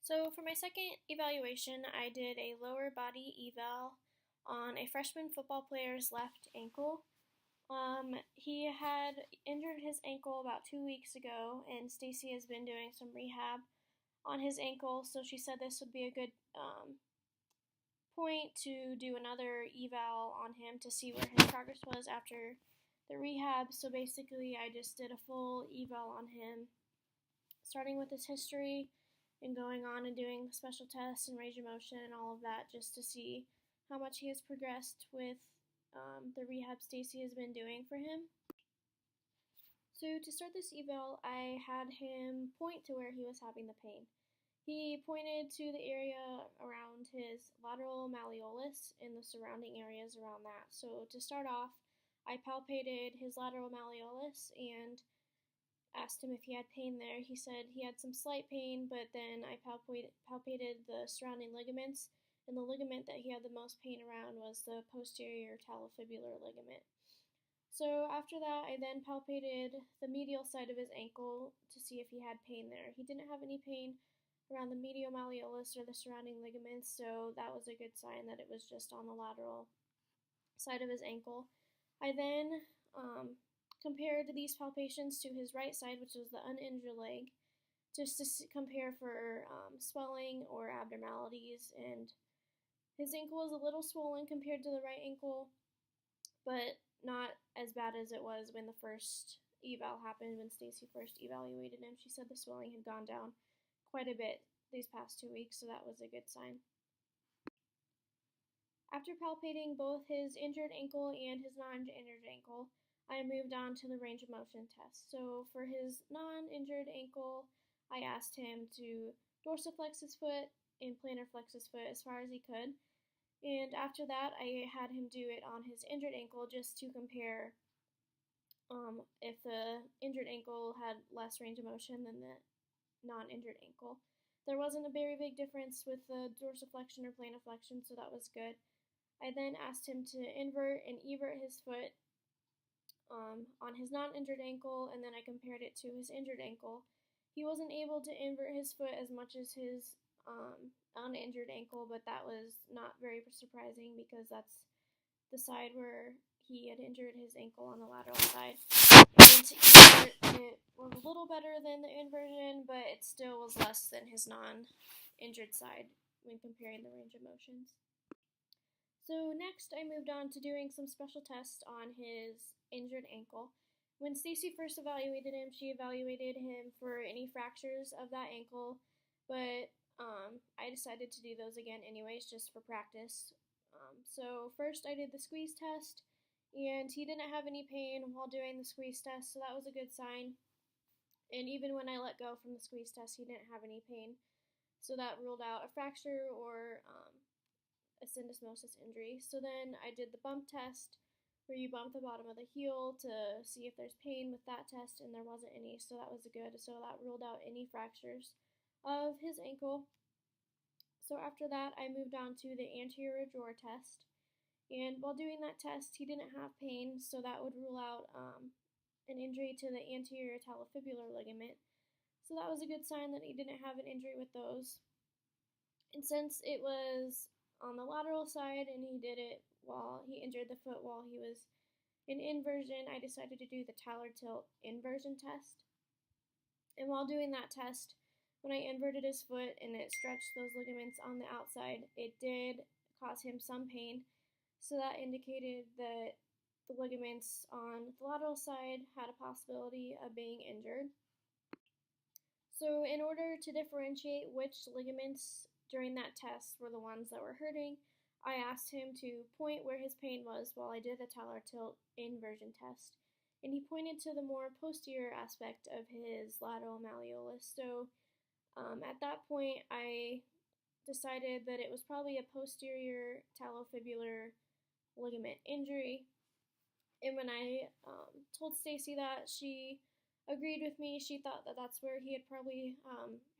So for my second evaluation, I did a lower body eval on a freshman football player's left ankle. He had injured his ankle about 2 weeks ago, and Stacy has been doing some rehab on his ankle, so she said this would be a good point to do another eval on him to see where his progress was after the rehab. So basically, I just did a full eval on him, starting with his history and going on and doing special tests and range of motion and all of that, just to see how much he has progressed with the rehab Stacy has been doing for him. So to start this eval, I had him point to where he was having the pain. He pointed to the area around his lateral malleolus and the surrounding areas around that. So to start off, I palpated his lateral malleolus and asked him if he had pain there. He said he had some slight pain, but then I palpated the surrounding ligaments, and the ligament that he had the most pain around was the posterior talofibular ligament. So after that, I then palpated the medial side of his ankle to see if he had pain there. He didn't have any pain around the medial malleolus or the surrounding ligaments, so that was a good sign that it was just on the lateral side of his ankle. I then compared these palpations to his right side, which was the uninjured leg, just to compare for swelling or abnormalities. And his ankle was a little swollen compared to the right ankle, but not as bad as it was when the first eval happened, when Stacy first evaluated him. She said the swelling had gone down quite a bit these past 2 weeks, so that was a good sign. After palpating both his injured ankle and his non-injured ankle, I moved on to the range of motion test. So for his non-injured ankle, I asked him to dorsiflex his foot and plantar flex his foot as far as he could. And after that, I had him do it on his injured ankle just to compare if the injured ankle had less range of motion than the non-injured ankle. There wasn't a very big difference with the dorsiflexion or plantar flexion, so that was good. I then asked him to invert and evert his foot on his non-injured ankle, and then I compared it to his injured ankle. He wasn't able to invert his foot as much as his uninjured ankle, but that was not very surprising because that's the side where he had injured his ankle on the lateral side. And to invert, it was a little better than the inversion, but it still was less than his non-injured side when comparing the range of motions. So next, I moved on to doing some special tests on his injured ankle. When Stacy first evaluated him, she evaluated him for any fractures of that ankle, but I decided to do those again anyways, just for practice. So first I did the squeeze test, and he didn't have any pain while doing the squeeze test, so that was a good sign. And even when I let go from the squeeze test, he didn't have any pain, so that ruled out a fracture or a syndesmosis injury. So then I did the bump test, where you bump the bottom of the heel to see if there's pain with that test, and there wasn't any, so that was good. So that ruled out any fractures of his ankle. So after that, I moved on to the anterior drawer test, and while doing that test, he didn't have pain, so that would rule out an injury to the anterior talofibular ligament. So that was a good sign that he didn't have an injury with those. And since it was on the lateral side and he did it while he injured the foot while he was in inversion, I decided to do the Tyler tilt inversion test. And while doing that test, when I inverted his foot and it stretched those ligaments on the outside, it did cause him some pain. So that indicated that the ligaments on the lateral side had a possibility of being injured. So in order to differentiate which ligaments during that test were the ones that were hurting, I asked him to point where his pain was while I did the Tyler tilt inversion test. And he pointed to the more posterior aspect of his lateral malleolus. So at that point, I decided that it was probably a posterior talofibular ligament injury. And when I told Stacy that, she agreed with me. She thought that that's where he had probably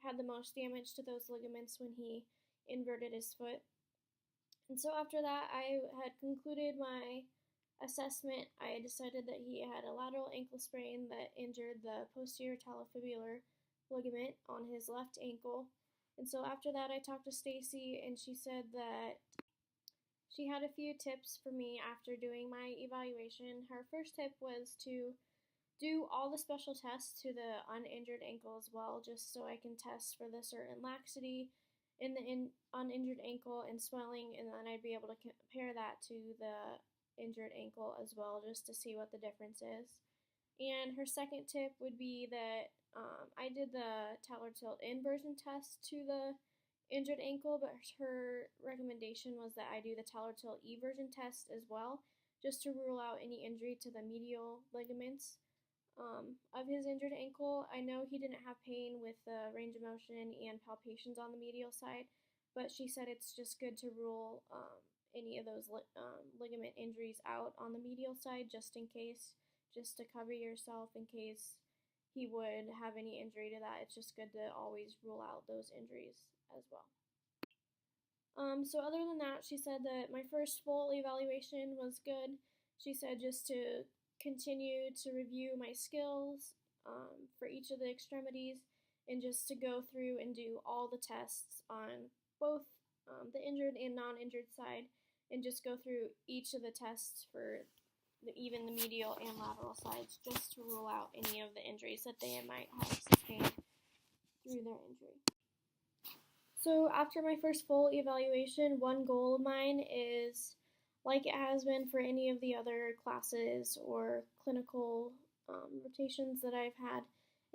had the most damage to those ligaments when he inverted his foot. And so after that, I had concluded my assessment. I decided that he had a lateral ankle sprain that injured the posterior talofibular ligament on his left ankle, And so after that, I talked to Stacy, and she said that she had a few tips for me after doing my evaluation. Her first tip was to do all the special tests to the uninjured ankle as well, just so I can test for the certain laxity in the uninjured ankle and swelling, and then I'd be able to compare that to the injured ankle as well, just to see what the difference is. And her second tip would be that I did the Talar tilt inversion test to the injured ankle, but her recommendation was that I do the Talar tilt eversion test as well, just to rule out any injury to the medial ligaments of his injured ankle. I know he didn't have pain with the range of motion and palpations on the medial side, but she said it's just good to rule any of those ligament injuries out on the medial side, just in case, just to cover yourself in case he would have any injury to that. It's just good to always rule out those injuries as well. So other than that, she said that my first full evaluation was good. She said just to continue to review my skills for each of the extremities, and just to go through and do all the tests on both the injured and non-injured side, and just go through each of the tests for even the medial and lateral sides, just to rule out any of the injuries that they might have sustained through their injury. So after my first full evaluation, one goal of mine is, like it has been for any of the other classes or clinical rotations that I've had,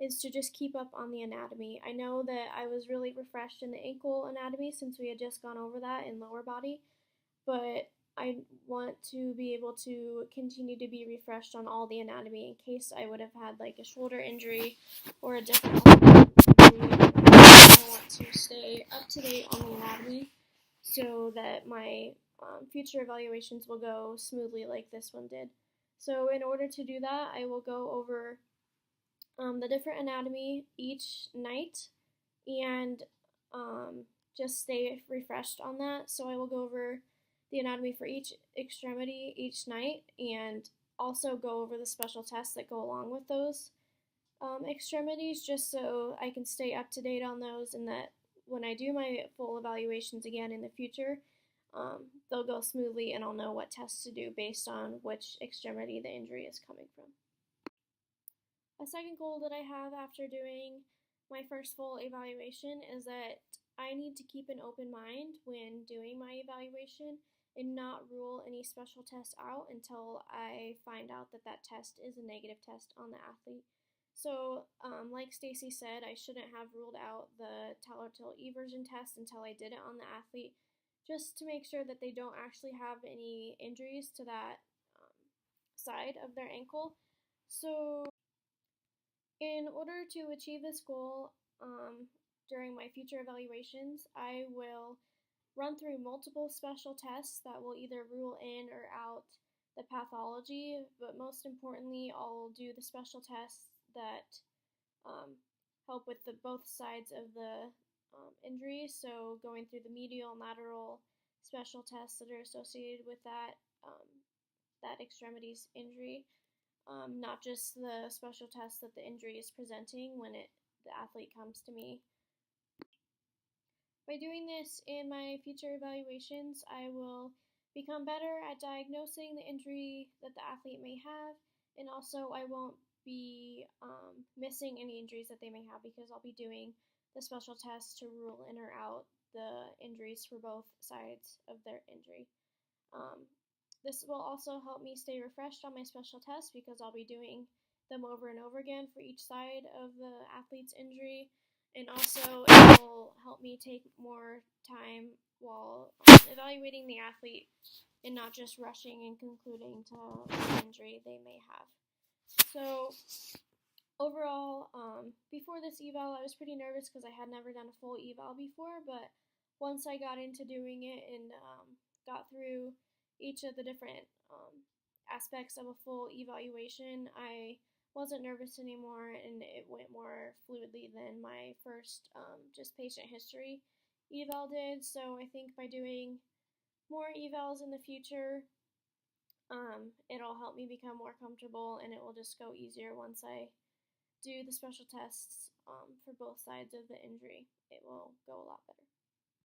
is to just keep up on the anatomy. I know that I was really refreshed in the ankle anatomy since we had just gone over that in lower body, but I want to be able to continue to be refreshed on all the anatomy in case I would have had like a shoulder injury or a different injury. I want to stay up to date on the anatomy so that my future evaluations will go smoothly like this one did. So in order to do that, I will go over the different anatomy each night and just stay refreshed on that. So I will go over the anatomy for each extremity each night, and also go over the special tests that go along with those extremities, just so I can stay up to date on those, and that when I do my full evaluations again in the future, they'll go smoothly and I'll know what tests to do based on which extremity the injury is coming from. A second goal that I have after doing my first full evaluation is that I need to keep an open mind when doing my evaluation and not rule any special tests out until I find out that that test is a negative test on the athlete. So, like Stacy said, I shouldn't have ruled out the Talar tilt eversion test until I did it on the athlete, just to make sure that they don't actually have any injuries to that side of their ankle. So, in order to achieve this goal during my future evaluations, I will run through multiple special tests that will either rule in or out the pathology, but most importantly, I'll do the special tests that help with both sides of the injury. So going through the medial and lateral special tests that are associated with that extremity's injury, not just the special tests that the injury is presenting when the athlete comes to me. By doing this in my future evaluations, I will become better at diagnosing the injury that the athlete may have, and also I won't be missing any injuries that they may have, because I'll be doing the special tests to rule in or out the injuries for both sides of their injury. This will also help me stay refreshed on my special tests, because I'll be doing them over and over again for each side of the athlete's injury, and also it will help me take more time while evaluating the athlete and not just rushing and concluding to the injury they may have. So overall, before this eval, I was pretty nervous because I had never done a full eval before, but once I got into doing it and got through each of the different aspects of a full evaluation, I wasn't nervous anymore, and it went more fluidly than my first just patient history eval did. So I think by doing more evals in the future, it'll help me become more comfortable, and it will just go easier once I do the special tests for both sides of the injury, it will go a lot better.